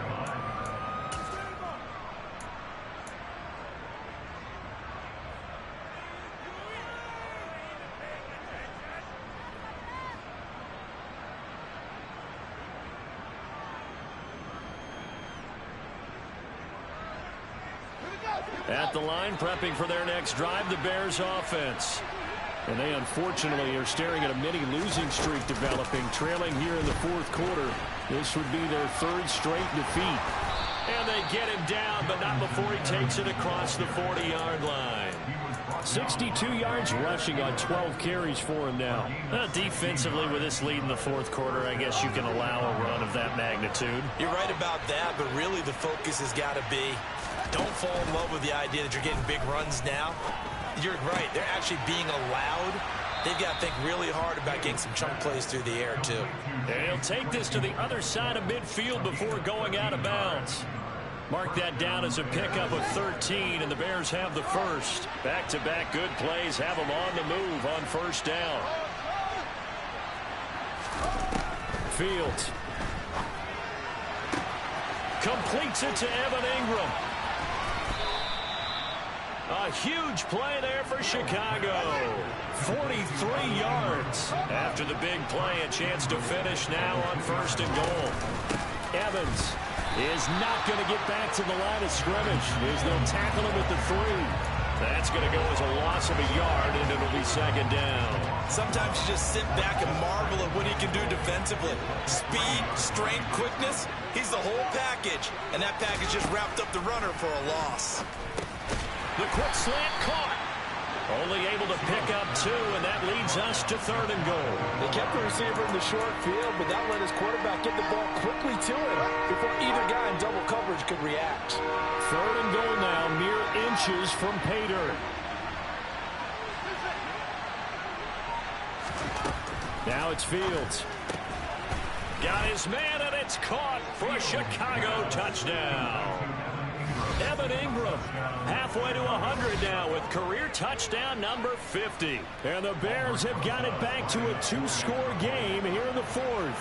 At the line, prepping for their next drive, the Bears offense. And they unfortunately are staring at a mini losing streak developing, trailing here in the fourth quarter. This would be their 3rd straight defeat. And they get him down, but not before he takes it across the 40-yard line. 62 yards rushing on 12 carries for him now. Defensively, with this lead in the fourth quarter, I guess you can allow a run of that magnitude. You're right about that, but really the focus has got to be don't fall in love with the idea that you're getting big runs now. You're right. They're actually being allowed. They've got to think really hard about getting some chunk plays through the air, too. And he'll take this to the other side of midfield before going out of bounds. Mark that down as a pickup of 13, and the Bears have the first. Back-to-back good plays have them on the move on first down. Fields completes it to Evan Ingram. A huge play there for Chicago. 43 yards. After the big play, a chance to finish now on first and goal. Evans is not going to get back to the line of scrimmage as they'll tackle him at the 3. That's going to go as a loss of a yard, and it'll be second down. Sometimes you just sit back and marvel at what he can do defensively. Speed, strength, quickness. He's the whole package, and that package just wrapped up the runner for a loss. The quick slant caught. Only able to pick up 2, and that leads us to 3rd and goal. They kept the receiver in the short field, but that let his quarterback get the ball quickly to him before either guy in double coverage could react. 3rd and goal now, mere inches from pay dirt. Now it's Fields. Got his man, and it's caught for a Chicago touchdown. Evan Ingram halfway to 100 now with career touchdown number 50. And the Bears have got it back to a 2-score game here in the 4th.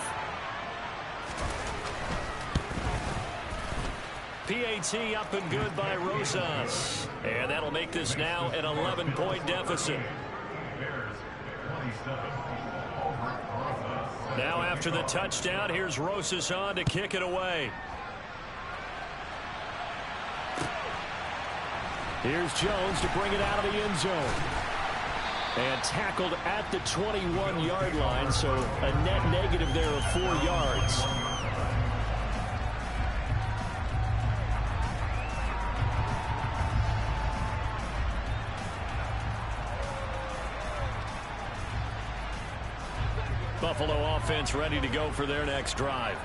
PAT up and good by Rosas. And that'll make this now an 11-point deficit. Now after the touchdown, here's Rosas on to kick it away. Here's Jones to bring it out of the end zone. And tackled at the 21-yard line, so a net negative there of 4 yards. Buffalo offense ready to go for their next drive.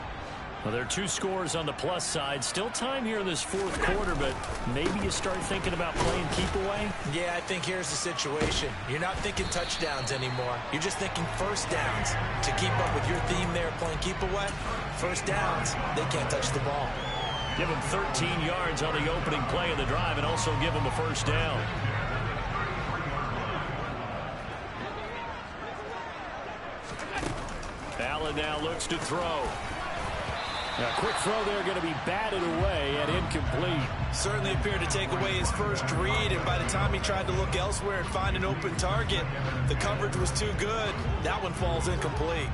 Well, there are 2 scores on the plus side. Still time here in this fourth quarter, but maybe you start thinking about playing keep away? Yeah, I think here's the situation. You're not thinking touchdowns anymore. You're just thinking first downs. To keep up with your theme there, playing keep away, first downs, they can't touch the ball. Give them 13 yards on the opening play of the drive and also give them a first down. Allen now looks to throw. A quick throw there going to be batted away and incomplete. Certainly appeared to take away his first read, and by the time he tried to look elsewhere and find an open target, the coverage was too good. That one falls incomplete.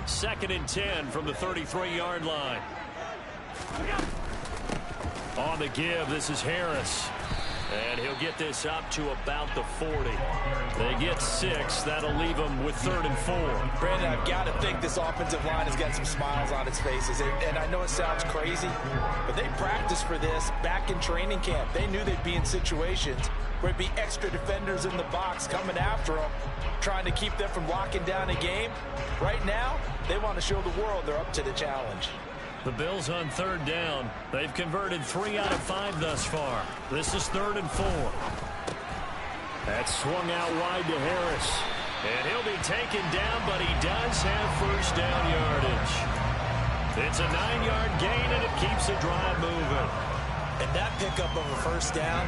2nd and 10 from the 33-yard line. On the give, this is Harris. And he'll get this up to about the 40. They get 6. That'll leave them with 3rd and 4. Brandon, I've got to think this offensive line has got some smiles on its faces. And I know it sounds crazy, but they practiced for this back in training camp. They knew they'd be in situations where it'd be extra defenders in the box coming after them, trying to keep them from locking down a game. Right now, they want to show the world they're up to the challenge. The Bills on 3rd down. They've converted 3 out of 5 thus far. This is 3rd and 4. That's swung out wide to Harris. And he'll be taken down, but he does have first down yardage. It's a 9-yard gain, and it keeps the drive moving. And that pickup of a first down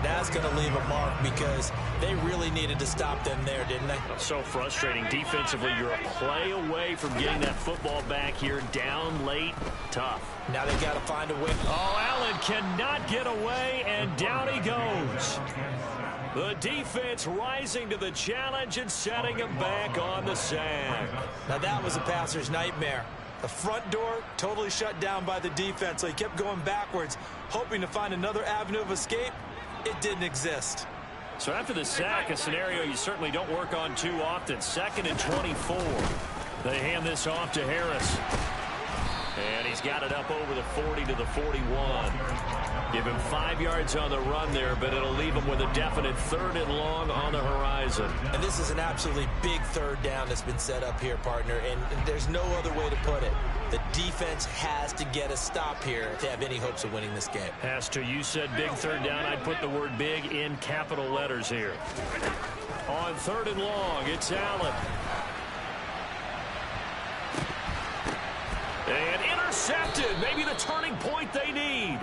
That's going to leave a mark because they really needed to stop them there, didn't they? So frustrating. Defensively, you're a play away from getting that football back here. Down late, tough. Now they got to find a way. Oh, Allen cannot get away, and down he goes. The defense rising to the challenge and setting him back on the sack. Now that was a passer's nightmare. The front door totally shut down by the defense, so he kept going backwards, hoping to find another avenue of escape. It didn't exist. So after the sack, a scenario you certainly don't work on too often. 2nd and 24. They hand this off to Harris. And he's got it up over the 40 to the 41. Give him 5 yards on the run there, but it'll leave him with a definite 3rd and long on the horizon. And this is an absolutely big 3rd down that's been set up here, partner, and there's no other way to put it. The defense has to get a stop here to have any hopes of winning this game. Has to. You said big 3rd down. I'd put the word big in capital letters here. On 3rd and long, it's Allen. And intercepted. Maybe the turning point they need.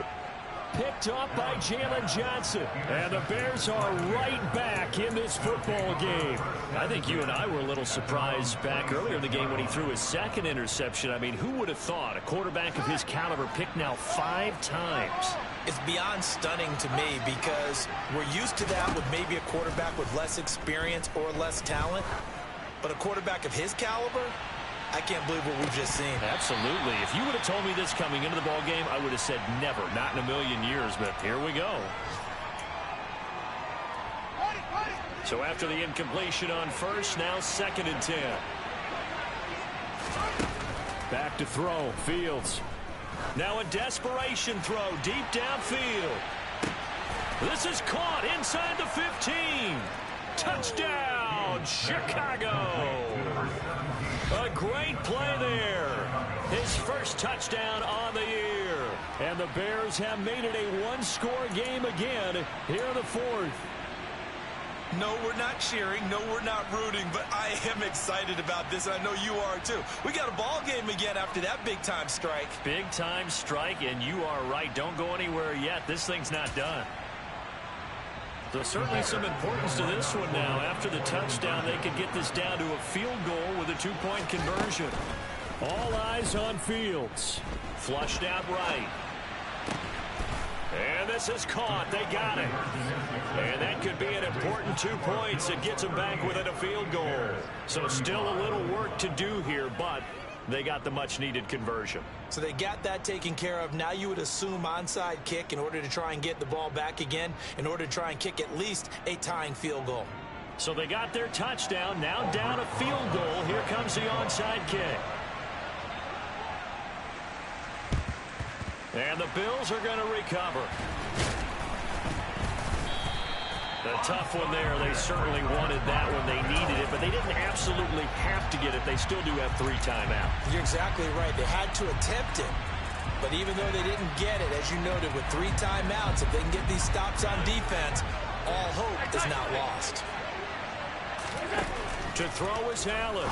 Picked up by Jalen Johnson. And the Bears are right back in this football game. I think you and I were a little surprised back earlier in the game when he threw his 2nd interception. I mean, who would have thought a quarterback of his caliber picked now 5 times? It's beyond stunning to me because we're used to that with maybe a quarterback with less experience or less talent. But a quarterback of his caliber, I can't believe what we've just seen. Absolutely. If you would have told me this coming into the ball game, I would have said never, not in a million years, but here we go. So after the incompletion on 1st, now 2nd and 10. Back to throw, Fields. Now a desperation throw deep downfield. This is caught inside the 15. Touchdown, Chicago. A great play there. His first touchdown on the year. And the Bears have made it a 1-score game again here in the 4th. No, we're not cheering. No, we're not rooting. But I am excited about this, and I know you are too. We got a ball game again after that big-time strike. Big-time strike, and you are right. Don't go anywhere yet. This thing's not done. There's certainly some importance to this one now. After the touchdown, they could get this down to a field goal with a 2-point conversion. All eyes on Fields. Flushed out right. And this is caught. They got it. And that could be an important 2 points. It gets them back within a field goal. So still a little work to do here, but they got the much-needed conversion. So they got that taken care of. Now you would assume onside kick in order to try and get the ball back again, in order to try and kick at least a tying field goal. So they got their touchdown. Now down a field goal. Here comes the onside kick. And the Bills are going to recover. A tough one there. They certainly wanted that one. They needed it, but they didn't absolutely have to get it. They still do have 3 timeouts. You're exactly right. They had to attempt it. But even though they didn't get it, as you noted, with 3 timeouts, if they can get these stops on defense, all hope is not lost. To throw is Allen.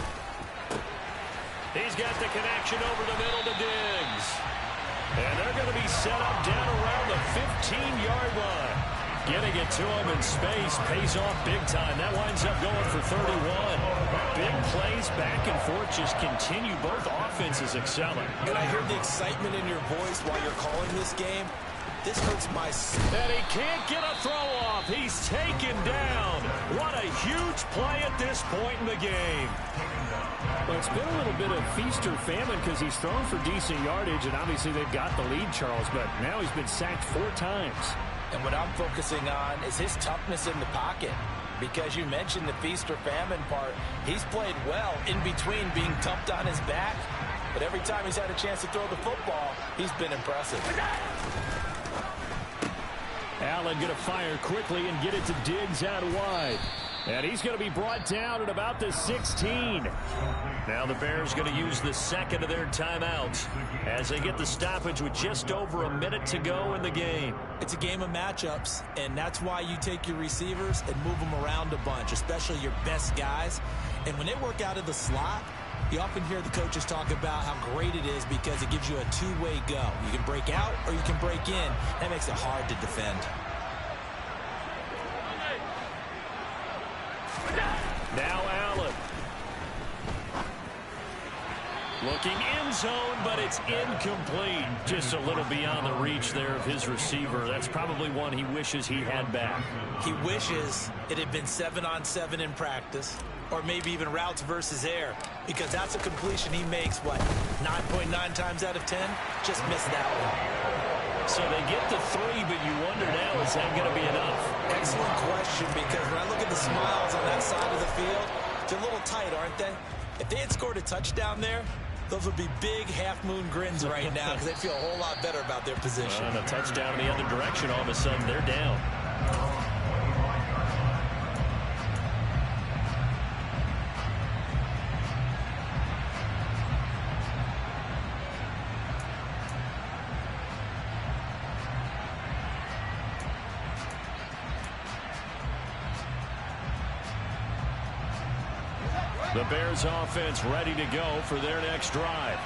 He's got the connection over the middle to Diggs. And they're going to be set up down around the 15-yard line. Getting it to him in space pays off big time. That winds up going for 31. Big plays back and forth just continue. Both offenses excelling. And I hear the excitement in your voice while you're calling this game. This hurts my soul. And he can't get a throw off. He's taken down. What a huge play at this point in the game. Well, it's been a little bit of feast or famine because he's thrown for decent yardage, and obviously they've got the lead, Charles, but now he's been sacked 4 times. And what I'm focusing on is his toughness in the pocket. Because you mentioned the feast or famine part. He's played well in between being tucked on his back. But every time he's had a chance to throw the football, he's been impressive. Allen going to fire quickly and get it to Diggs out wide. And he's going to be brought down at about the 16. Now the Bears going to use the second of their timeouts as they get the stoppage with just over a minute to go in the game. It's a game of matchups, and that's why you take your receivers and move them around a bunch, especially your best guys. And when they work out of the slot, you often hear the coaches talk about how great it is because it gives you a two-way go. You can break out or you can break in. That makes it hard to defend. Now Allen. Looking end zone, but it's incomplete. Just a little beyond the reach there of his receiver. That's probably one he wishes he had back. He wishes it had been 7-on-7 in practice, or maybe even routes versus air, because that's a completion he makes, what, 9.9 times out of 10? Just missed that one. So they get the 3, but you wonder now, is that going to be enough? Excellent question, because when I look at the smiles on that side of the field, they're a little tight, aren't they? If they had scored a touchdown there, those would be big half-moon grins right now because they feel a whole lot better about their position. And a touchdown in the other direction, all of a sudden they're down. The Bears offense ready to go for their next drive.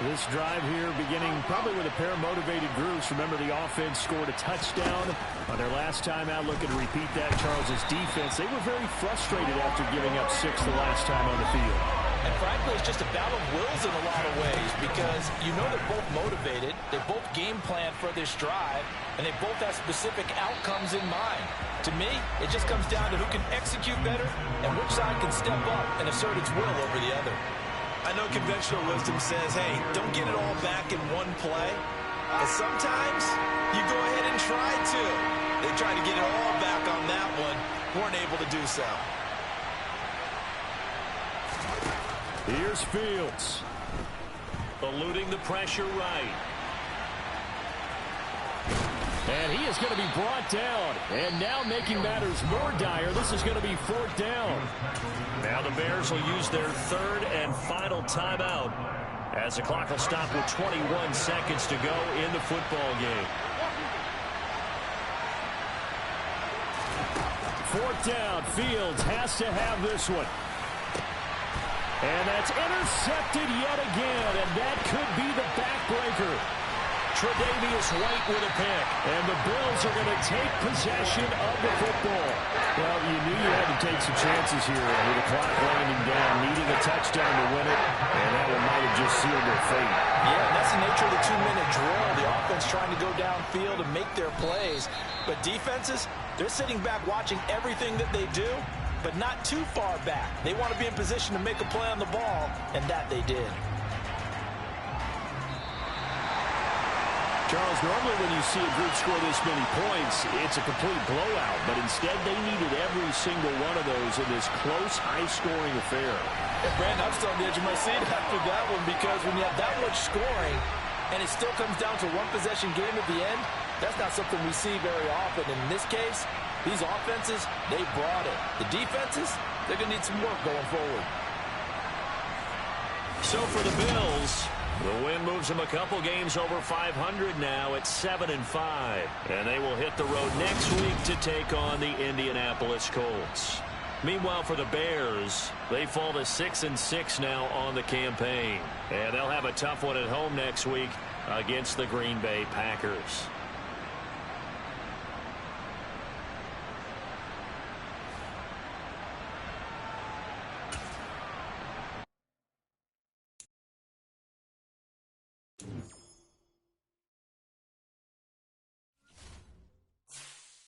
This drive here beginning probably with a pair of motivated groups. Remember, the offense scored a touchdown on their last time out. Looking to repeat that. Charles's defense, they were very frustrated after giving up 6 the last time on the field. And frankly, it's just a battle of wills in a lot of ways because you know they're both motivated. They both game plan for this drive, and they both have specific outcomes in mind. To me, it just comes down to who can execute better and which side can step up and assert its will over the other. I know conventional wisdom says, hey, don't get it all back in one play. But sometimes you go ahead and try to. They tried to get it all back on that one. Weren't able to do so. Here's Fields. Eluding the pressure right. And he is going to be brought down. And now making matters more dire, this is going to be 4th down. Now the Bears will use their 3rd and final timeout as the clock will stop with 21 seconds to go in the football game. 4th down. Fields has to have this one. And that's intercepted yet again, and that could be the backbreaker. Tre'Davious White with a pick, and the Bills are going to take possession of the football. Well, you knew you had to take some chances here with the clock winding down, needing a touchdown to win it, and that one might have just sealed their fate. Yeah, and that's the nature of the 2-minute drill. The offense trying to go downfield and make their plays, but defenses, they're sitting back watching everything that they do, but not too far back. They want to be in position to make a play on the ball, and that they did. Charles, normally when you see a group score this many points, it's a complete blowout, but instead they needed every single one of those in this close, high-scoring affair. And Brandon, I'm still on the edge of my seat after that one because when you have that much scoring and it still comes down to one possession game at the end, that's not something we see very often. In this case, these offenses, they brought it. The defenses, they're going to need some work going forward. So for the Bills, the win moves them a couple games over 500 now at 7-5. And they will hit the road next week to take on the Indianapolis Colts. Meanwhile, for the Bears, they fall to 6-6 now on the campaign. And they'll have a tough one at home next week against the Green Bay Packers.